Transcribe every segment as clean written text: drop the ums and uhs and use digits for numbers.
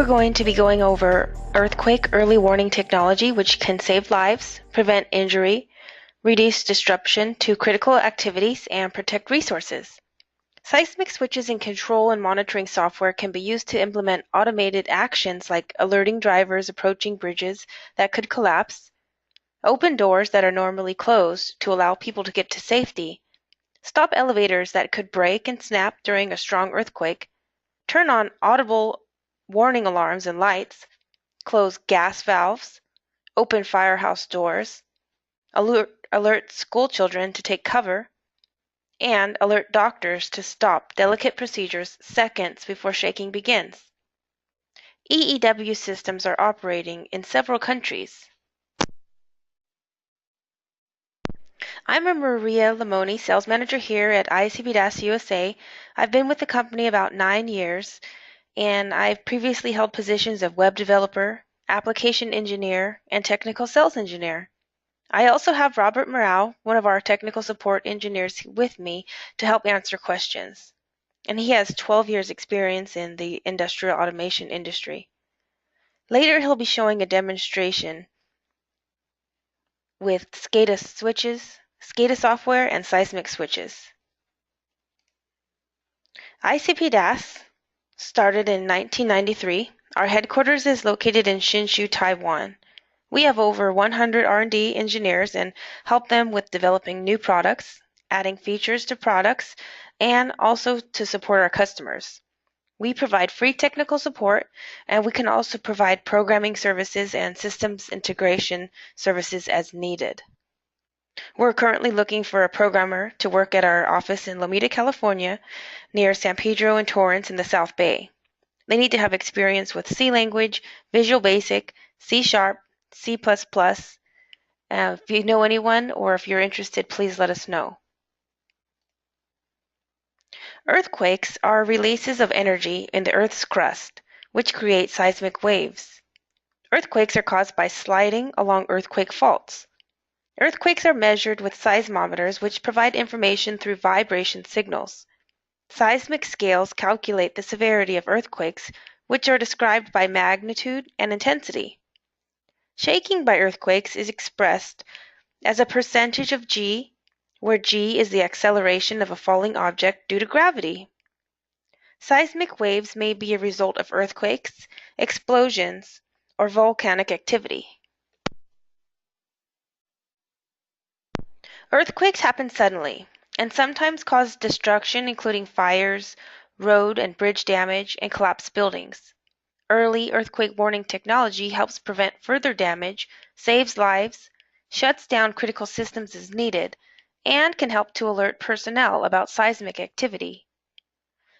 going to be going over earthquake early warning technology, which can save lives, prevent injury, reduce disruption to critical activities, and protect resources. Seismic switches and control and monitoring software can be used to implement automated actions like alerting drivers approaching bridges that could collapse, open doors that are normally closed to allow people to get to safety, stop elevators that could break and snap during a strong earthquake, turn on audible warning alarms and lights, close gas valves, open firehouse doors, alert school children to take cover, and alert doctors to stop delicate procedures seconds before shaking begins. EEW systems are operating in several countries. I'm Maria Limoni, sales manager here at ICP-DAS USA. I've been with the company about 9 years, and I've previously held positions of web developer, application engineer, and technical sales engineer. I also have Robert Morau, one of our technical support engineers, with me to help answer questions. And he has 12 years experience in the industrial automation industry. Later, he'll be showing a demonstration with SCADA switches, SCADA software, and seismic switches. ICP-DAS started in 1993. Our headquarters is located in Hsinchu, Taiwan. We have over 100 R&D engineers and help them with developing new products, adding features to products, and also to support our customers. We provide free technical support, and we can also provide programming services and systems integration services as needed. We're currently looking for a programmer to work at our office in Lomita, California, near San Pedro and Torrance in the South Bay. They need to have experience with C language, Visual Basic, C#, C++. If you know anyone or if you're interested, please let us know. Earthquakes are releases of energy in the Earth's crust, which create seismic waves. Earthquakes are caused by sliding along earthquake faults. Earthquakes are measured with seismometers, which provide information through vibration signals. Seismic scales calculate the severity of earthquakes, which are described by magnitude and intensity. Shaking by earthquakes is expressed as a percentage of G, where G is the acceleration of a falling object due to gravity. Seismic waves may be a result of earthquakes, explosions, or volcanic activity. Earthquakes happen suddenly and sometimes cause destruction, including fires, road and bridge damage, and collapsed buildings. Early earthquake warning technology helps prevent further damage, saves lives, shuts down critical systems as needed, and can help to alert personnel about seismic activity.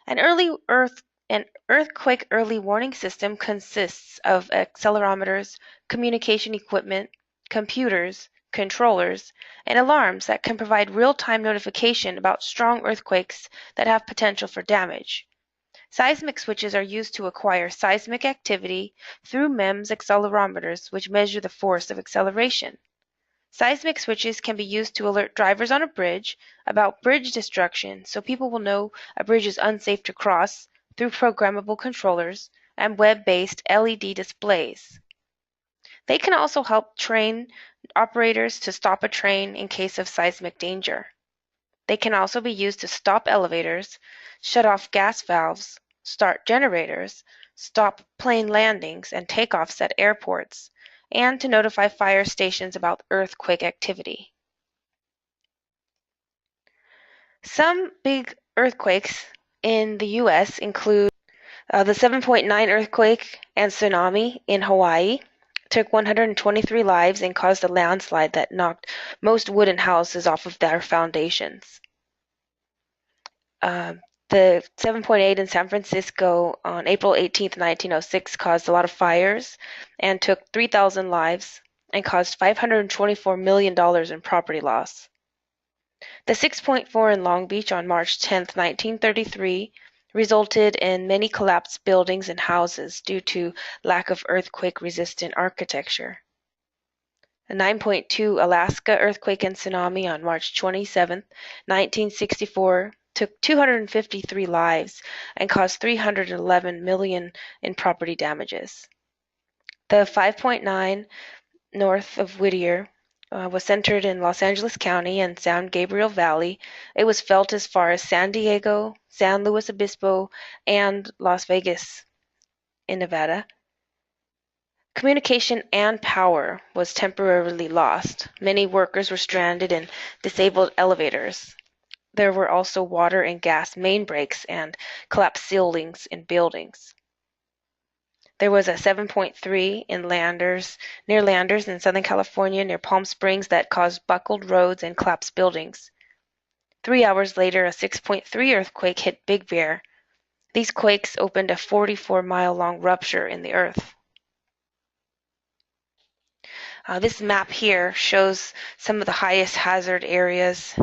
An earthquake early warning system consists of accelerometers, communication equipment, computers, controllers, and alarms that can provide real-time notification about strong earthquakes that have potential for damage. Seismic switches are used to acquire seismic activity through MEMS accelerometers, which measure the force of acceleration. Seismic switches can be used to alert drivers on a bridge about bridge destruction so people will know a bridge is unsafe to cross through programmable controllers and web-based LED displays. They can also help train operators to stop a train in case of seismic danger. They can also be used to stop elevators, shut off gas valves, start generators, stop plane landings and takeoffs at airports, and to notify fire stations about earthquake activity. Some big earthquakes in the U.S. include the 7.9 earthquake and tsunami in Hawaii. Took 123 lives and caused a landslide that knocked most wooden houses off of their foundations. The 7.8 in San Francisco on April 18, 1906 caused a lot of fires and took 3,000 lives and caused $524 million in property loss. The 6.4 in Long Beach on March 10, 1933 resulted in many collapsed buildings and houses due to lack of earthquake-resistant architecture. The 9.2 Alaska earthquake and tsunami on March 27, 1964 took 253 lives and caused $311 million in property damages. The 5.9 north of Whittier was centered in Los Angeles County and San Gabriel Valley. It was felt as far as San Diego, San Luis Obispo, and Las Vegas in Nevada. Communication and power was temporarily lost. Many workers were stranded in disabled elevators. There were also water and gas main breaks and collapsed ceilings in buildings. There was a 7.3 near Landers in Southern California near Palm Springs that caused buckled roads and collapsed buildings. 3 hours later, a 6.3 earthquake hit Big Bear. These quakes opened a 44-mile-long rupture in the earth. This map here shows some of the highest hazard areas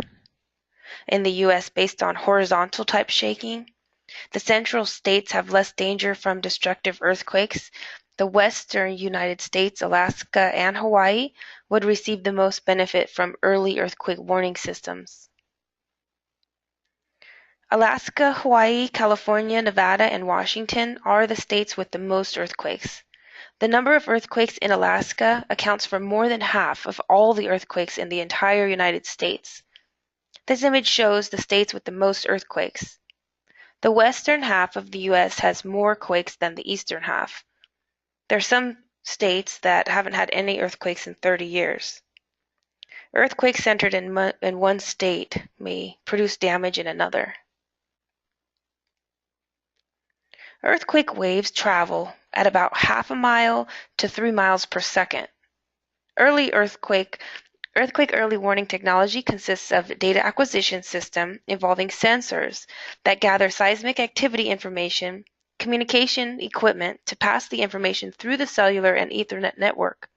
in the U.S. based on horizontal type shaking. The central states have less danger from destructive earthquakes. The western United States, Alaska, and Hawaii would receive the most benefit from early earthquake warning systems. Alaska, Hawaii, California, Nevada, and Washington are the states with the most earthquakes. The number of earthquakes in Alaska accounts for more than half of all the earthquakes in the entire United States. This image shows the states with the most earthquakes. The western half of the U.S. has more quakes than the eastern half. There are some states that haven't had any earthquakes in 30 years. Earthquakes centered in one state may produce damage in another. Earthquake waves travel at about half a mile to 3 miles per second. Earthquake early warning technology consists of a data acquisition system involving sensors that gather seismic activity information, communication equipment to pass the information through the cellular and Ethernet network,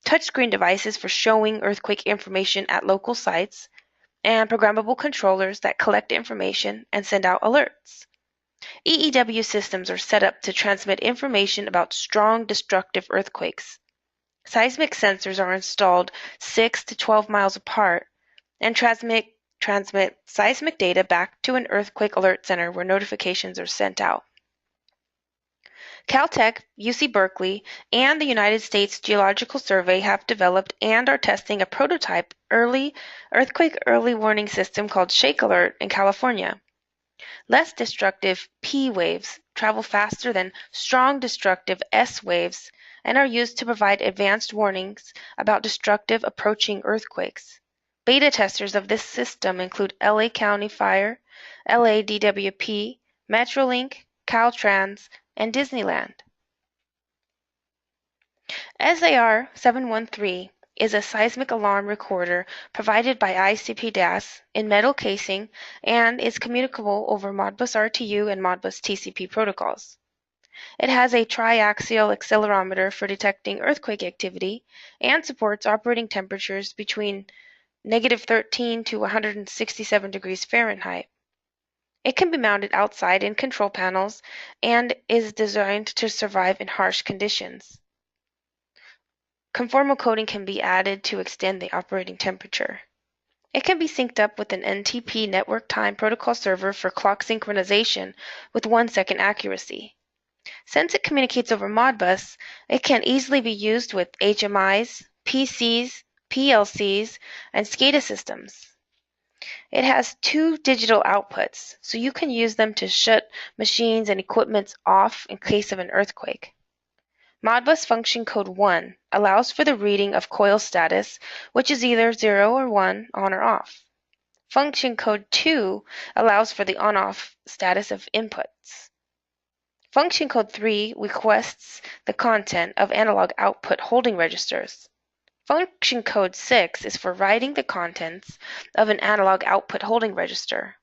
touchscreen devices for showing earthquake information at local sites, and programmable controllers that collect information and send out alerts. EEW systems are set up to transmit information about strong destructive earthquakes. Seismic sensors are installed 6 to 12 miles apart and transmit seismic data back to an earthquake alert center where notifications are sent out. Caltech, UC Berkeley, and the United States Geological Survey have developed and are testing a prototype earthquake early warning system called Shake Alert in California. Less destructive P waves travel faster than strong destructive S waves and are used to provide advanced warnings about destructive approaching earthquakes. Beta testers of this system include LA County Fire, LA DWP, Metrolink, Caltrans, and Disneyland. SAR 713 is a seismic alarm recorder provided by ICP-DAS in metal casing and is communicable over Modbus RTU and Modbus TCP protocols. It has a triaxial accelerometer for detecting earthquake activity and supports operating temperatures between -13 to 167 degrees Fahrenheit. It can be mounted outside in control panels and is designed to survive in harsh conditions. Conformal coding can be added to extend the operating temperature. It can be synced up with an NTP network time protocol server for clock synchronization with 1-second accuracy. Since it communicates over Modbus, it can easily be used with HMIs, PCs, PLCs, and SCADA systems. It has 2 digital outputs, so you can use them to shut machines and equipment off in case of an earthquake. Modbus function code 1 allows for the reading of coil status, which is either 0 or 1, on or off. Function code 2 allows for the on-off status of inputs. Function code 3 requests the content of analog output holding registers. Function code 6 is for writing the contents of an analog output holding register.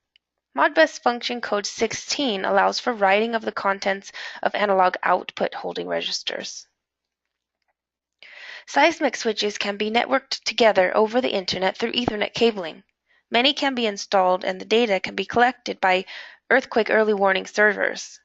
Modbus function code 16 allows for writing of the contents of analog output holding registers. Seismic switches can be networked together over the Internet through Ethernet cabling. Many can be installed and the data can be collected by earthquake early warning servers.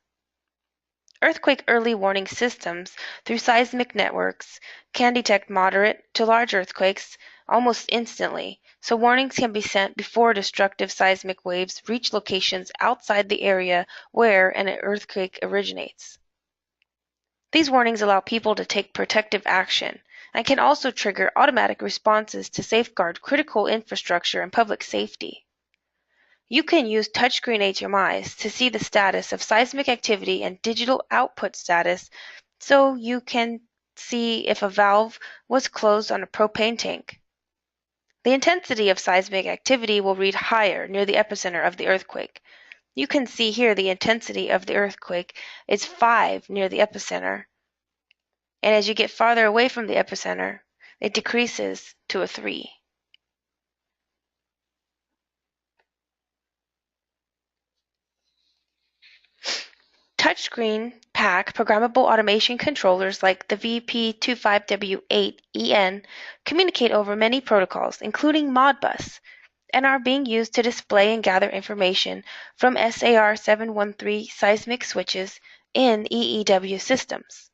Earthquake early warning systems through seismic networks can detect moderate to large earthquakes almost instantly, so warnings can be sent before destructive seismic waves reach locations outside the area where an earthquake originates. These warnings allow people to take protective action and can also trigger automatic responses to safeguard critical infrastructure and public safety. You can use touchscreen HMIs to see the status of seismic activity and digital output status, so you can see if a valve was closed on a propane tank. The intensity of seismic activity will read higher near the epicenter of the earthquake. You can see here the intensity of the earthquake is 5 near the epicenter, and as you get farther away from the epicenter, it decreases to a 3. Touchscreen pack programmable automation controllers like the VP25W8EN communicate over many protocols, including Modbus, and are being used to display and gather information from SAR713 seismic switches in EEW systems.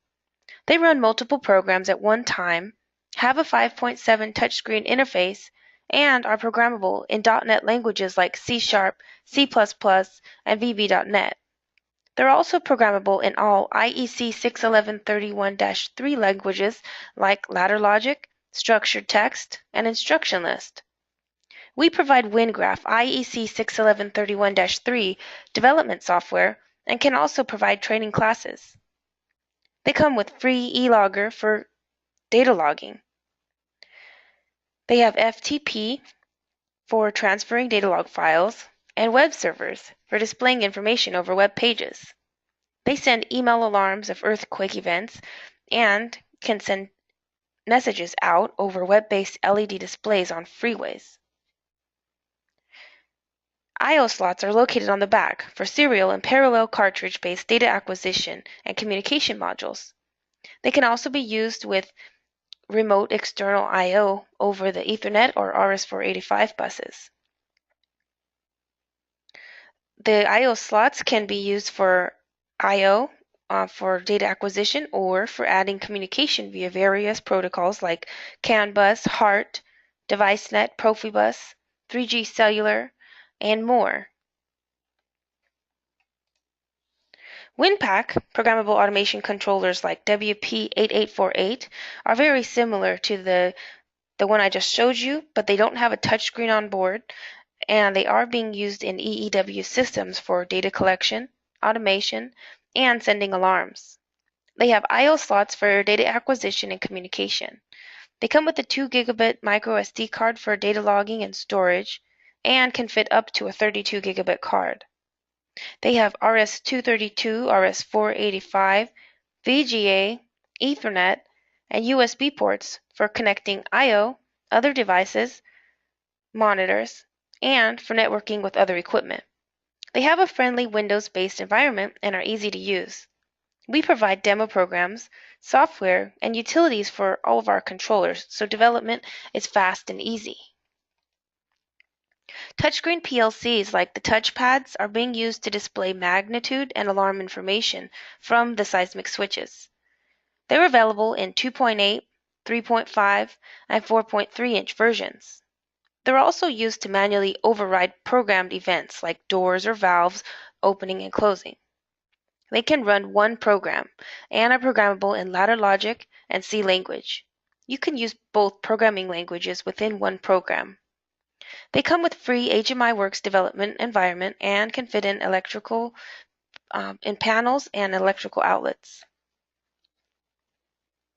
They run multiple programs at one time, have a 5.7 touchscreen interface, and are programmable in .NET languages like C#, C++, and VB.NET. They're also programmable in all IEC 61131-3 languages like ladder logic, structured text, and instruction list. We provide WinGraph IEC 61131-3 development software and can also provide training classes. They come with free eLogger for data logging. They have FTP for transferring data log files and web servers for displaying information over web pages. They send email alarms of earthquake events and can send messages out over web-based LED displays on freeways. I/O slots are located on the back for serial and parallel cartridge-based data acquisition and communication modules. They can also be used with remote external I/O over the Ethernet or RS485 buses. The I/O slots can be used for I/O for data acquisition or for adding communication via various protocols like CAN bus, HART, DeviceNet, Profibus, 3G cellular, and more. WinPack programmable automation controllers like WP8848 are very similar to the one I just showed you, but they don't have a touchscreen on board, and they are being used in EEW systems for data collection, automation, and sending alarms. They have I/O slots for data acquisition and communication. They come with a 2 gigabit micro SD card for data logging and storage, and can fit up to a 32 gigabit card. They have RS-232, RS-485, VGA, Ethernet, and USB ports for connecting I/O, other devices, monitors, and for networking with other equipment. They have a friendly Windows-based environment and are easy to use. We provide demo programs, software, and utilities for all of our controllers, so development is fast and easy. Touchscreen PLCs like the touchpads are being used to display magnitude and alarm information from the seismic switches. They're available in 2.8, 3.5, and 4.3-inch versions. They're also used to manually override programmed events like doors or valves opening and closing. They can run one program and are programmable in ladder logic and C language. You can use both programming languages within one program. They come with free HMIWorks development environment and can fit in electrical in panels and electrical outlets.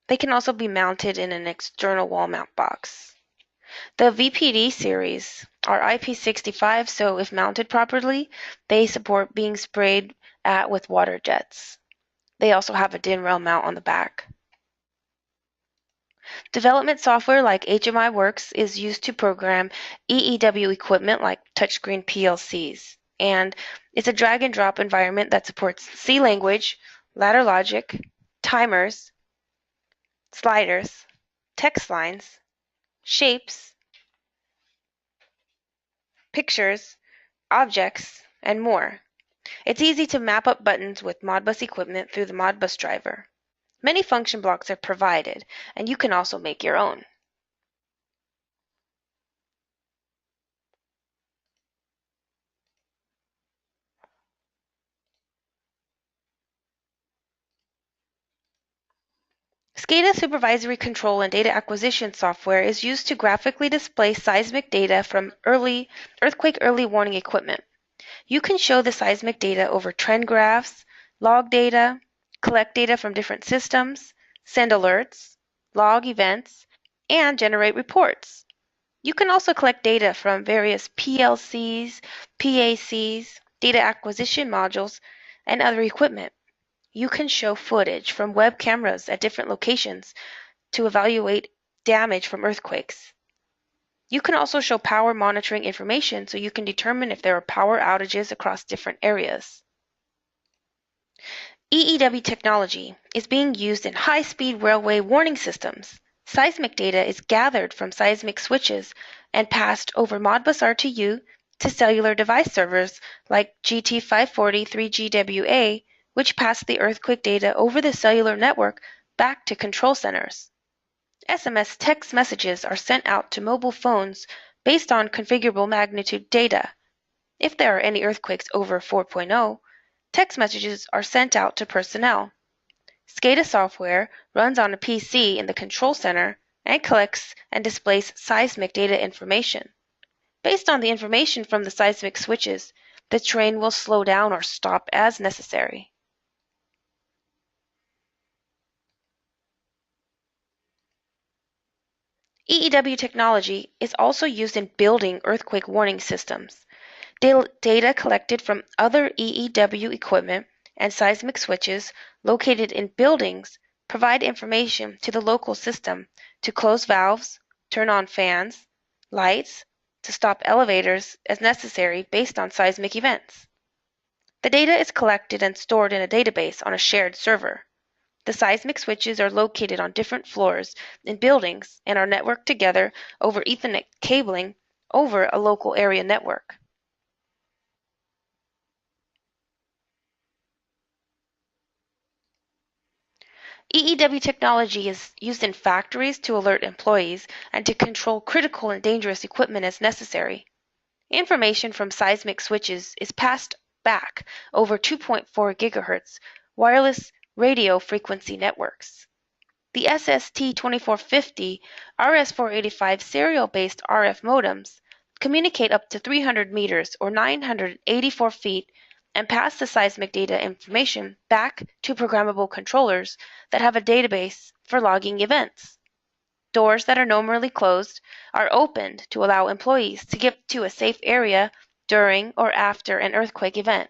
They can also be mounted in an external wall mount box. The VPD series are IP65, so if mounted properly, they support being sprayed at with water jets. They also have a DIN rail mount on the back. Development software like HMIWorks is used to program EEW equipment like touchscreen PLCs, and it's a drag and drop environment that supports C language, ladder logic, timers, sliders, text lines, shapes, pictures, objects, and more. It's easy to map up buttons with Modbus equipment through the Modbus driver. Many function blocks are provided, and you can also make your own. SCADA supervisory control and data acquisition software is used to graphically display seismic data from earthquake early warning equipment. You can show the seismic data over trend graphs, log data, collect data from different systems, send alerts, log events, and generate reports. You can also collect data from various PLCs, PACs, data acquisition modules, and other equipment. You can show footage from web cameras at different locations to evaluate damage from earthquakes. You can also show power monitoring information so you can determine if there are power outages across different areas. EEW technology is being used in high-speed railway warning systems. Seismic data is gathered from seismic switches and passed over Modbus RTU to cellular device servers like GT540 3GWA, which pass the earthquake data over the cellular network back to control centers. SMS text messages are sent out to mobile phones based on configurable magnitude data. If there are any earthquakes over 4.0, text messages are sent out to personnel. SCADA software runs on a PC in the control center and collects and displays seismic data information. Based on the information from the seismic switches, the train will slow down or stop as necessary. EEW technology is also used in building earthquake warning systems. Data collected from other EEW equipment and seismic switches located in buildings provide information to the local system to close valves, turn on fans, lights, to stop elevators as necessary based on seismic events. The data is collected and stored in a database on a shared server. The seismic switches are located on different floors in buildings and are networked together over Ethernet cabling over a local area network. EEW technology is used in factories to alert employees and to control critical and dangerous equipment as necessary. Information from seismic switches is passed back over 2.4 GHz wireless radio frequency networks. The SST2450 RS485 serial-based RF modems communicate up to 300 meters or 984 feet and pass the seismic data information back to programmable controllers that have a database for logging events. Doors that are normally closed are opened to allow employees to get to a safe area during or after an earthquake event.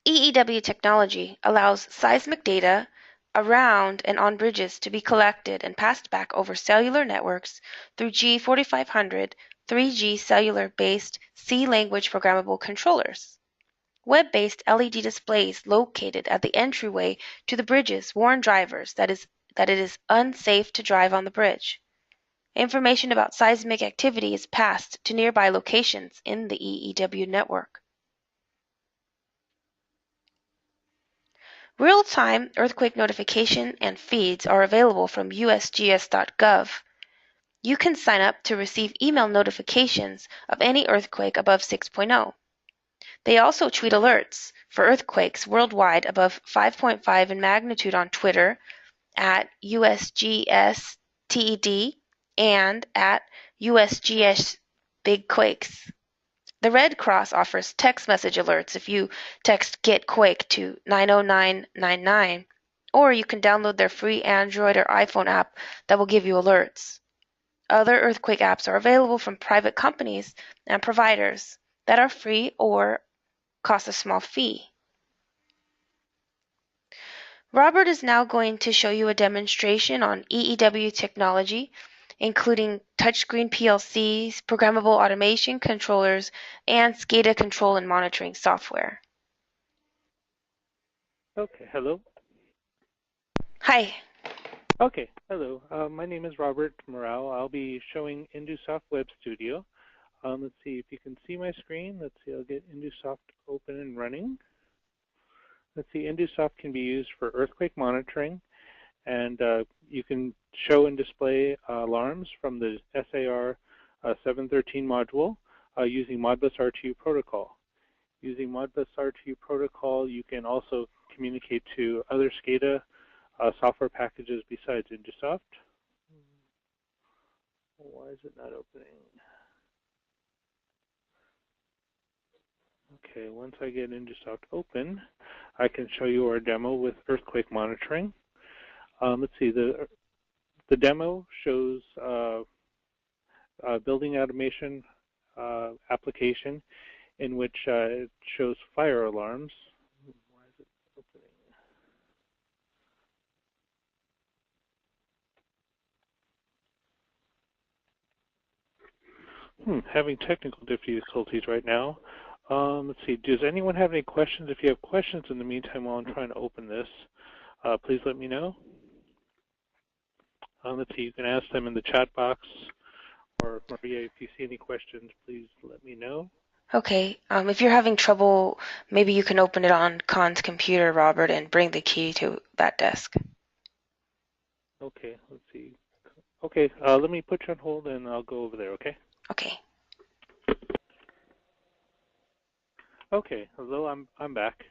EEW technology allows seismic data around and on bridges to be collected and passed back over cellular networks through G4500 3G cellular-based C-language programmable controllers. Web-based LED displays located at the entryway to the bridges warn drivers that it is unsafe to drive on the bridge. Information about seismic activity is passed to nearby locations in the EEW network. Real-time earthquake notification and feeds are available from usgs.gov. You can sign up to receive email notifications of any earthquake above 6.0. They also tweet alerts for earthquakes worldwide above 5.5 in magnitude on Twitter at USGSTED and at USGS Big Quakes. The Red Cross offers text message alerts if you text Get Quake to 90999, or you can download their free Android or iPhone app that will give you alerts. Other earthquake apps are available from private companies and providers that are free or cost a small fee. Robert is now going to show you a demonstration on EEW technology, including touchscreen PLCs, programmable automation controllers, and SCADA control and monitoring software. Okay, hello. Hi. Okay, hello. My name is Robert Morale. I'll be showing Indusoft Web Studio. Let's see if you can see my screen. Let's see, I'll get Indusoft open and running. Let's see, Indusoft can be used for earthquake monitoring, and you can show and display alarms from the SAR 713 module using Modbus RTU protocol. Using Modbus RTU protocol, you can also communicate to other SCADA software packages besides InduSoft. Why is it not opening? Okay, once I get InduSoft open, I can show you our demo with earthquake monitoring. Let's see, the demo shows building automation application in which it shows fire alarms. Why is it opening? Having technical difficulties right now. Let's see, does anyone have any questions? If you have questions in the meantime while I'm trying to open this, please let me know. Let's see, you can ask them in the chat box, or Maria, if you see any questions, please let me know. Okay, if you're having trouble, maybe you can open it on Khan's computer, Robert, and bring the key to that desk. Okay, let's see. Okay, let me put you on hold and I'll go over there, okay? Okay. Okay, hello, I'm back.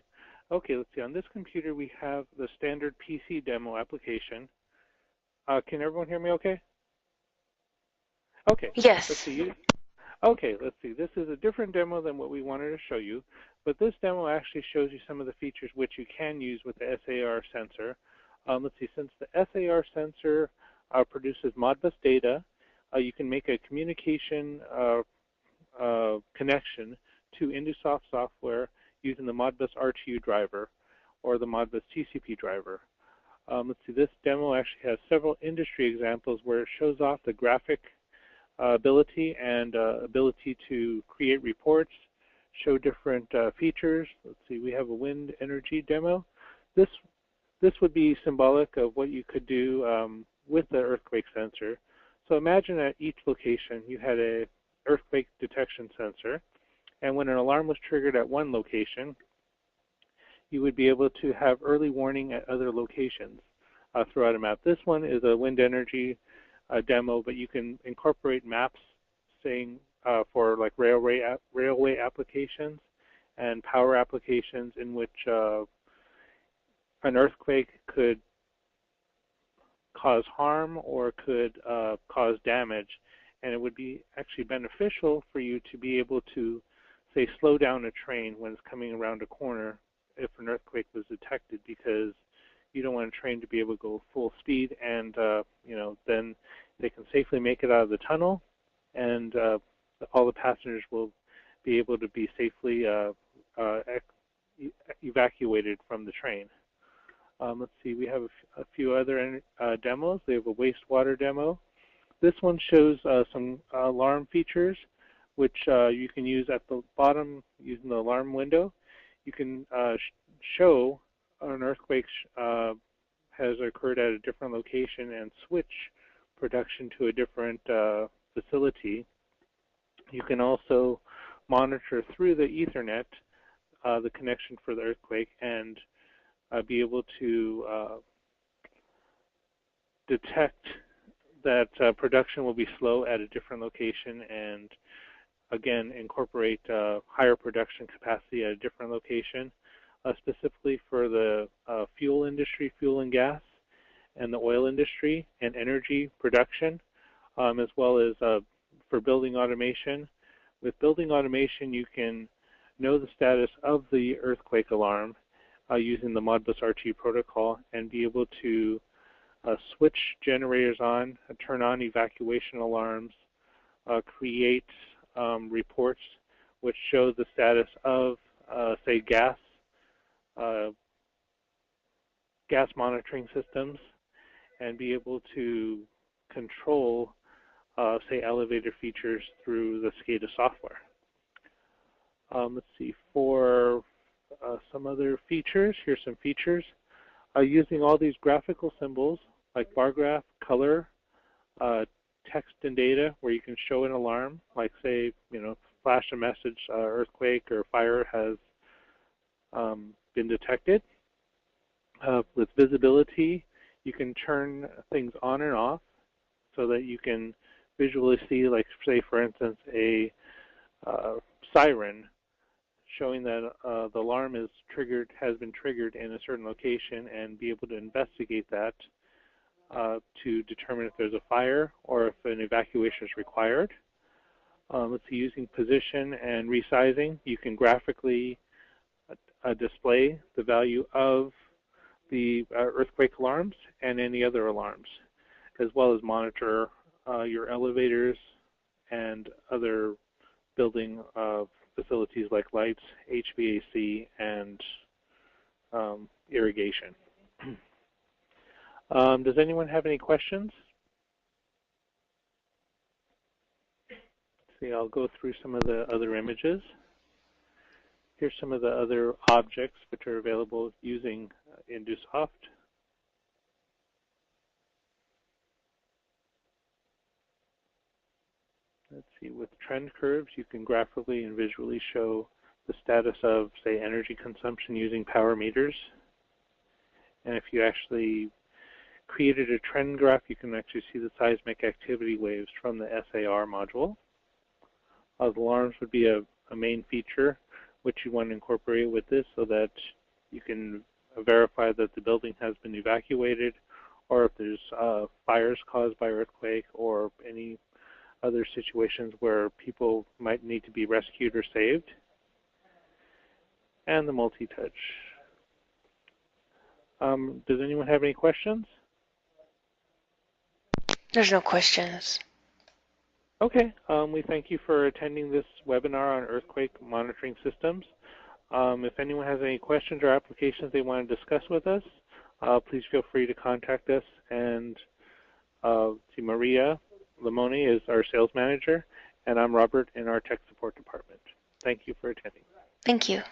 Okay, let's see, on this computer we have the standard PC demo application. Can everyone hear me okay? Okay. Yes. Let's see. Okay, let's see. This is a different demo than what we wanted to show you, but this demo actually shows you some of the features which you can use with the SAR sensor. Let's see, since the SAR sensor produces Modbus data, you can make a communication connection to InduSoft software using the Modbus RTU driver or the Modbus TCP driver. Let's see, this demo actually has several industry examples where it shows off the graphic ability and ability to create reports, show different features. Let's see, we have a wind energy demo. This would be symbolic of what you could do with the earthquake sensor. So imagine at each location you had an earthquake detection sensor, and when an alarm was triggered at one location, you would be able to have early warning at other locations throughout a map. This one is a wind energy demo, but you can incorporate maps saying for like railway applications and power applications in which an earthquake could cause harm or could cause damage, and it would be actually beneficial for you to be able to, say, slow down a train when it's coming around a corner if an earthquake was detected, because you don't want a train to be able to go full speed, and then they can safely make it out of the tunnel, and all the passengers will be able to be safely evacuated from the train. Let's see, we have a few other demos. We have a wastewater demo. This one shows some alarm features which you can use at the bottom using the alarm window. You can show an earthquake has occurred at a different location and switch production to a different facility. You can also monitor through the Ethernet the connection for the earthquake and be able to detect that production will be slow at a different location, and again incorporate higher production capacity at a different location, specifically for the fuel industry, fuel and gas, and the oil industry and energy production, as well as for building automation. With building automation, you can know the status of the earthquake alarm using the Modbus RTU protocol and be able to switch generators on, turn on evacuation alarms, create reports which show the status of, say, gas monitoring systems, and be able to control, say, elevator features through the SCADA software. Let's see, for some other features, here's some features. Using all these graphical symbols like bar graph, color, text and data, where you can show an alarm, like say, flash a message, earthquake or fire has been detected. With visibility, you can turn things on and off so that you can visually see, like say for instance, a siren showing that the alarm is has been triggered in a certain location, and be able to investigate that to determine if there's a fire or if an evacuation is required. Let's see, using position and resizing, you can graphically display the value of the earthquake alarms and any other alarms, as well as monitor your elevators and other building facilities like lights, HVAC, and irrigation. Does anyone have any questions? See, I'll go through some of the other images. Here's some of the other objects which are available using InduSoft. Let's see, with trend curves, you can graphically and visually show the status of, say, energy consumption using power meters. And if you actually created a trend graph, you can actually see the seismic activity waves from the SAR module. The alarms would be a main feature which you want to incorporate with this, so that you can verify that the building has been evacuated, or if there's fires caused by earthquake or any other situations where people might need to be rescued or saved. And the multi-touch. Does anyone have any questions? There's no questions. Okay, we thank you for attending this webinar on earthquake monitoring systems. If anyone has any questions or applications they want to discuss with us, please feel free to contact us. And Maria Limoni is our sales manager, and I'm Robert in our tech support department. Thank you for attending. Thank you.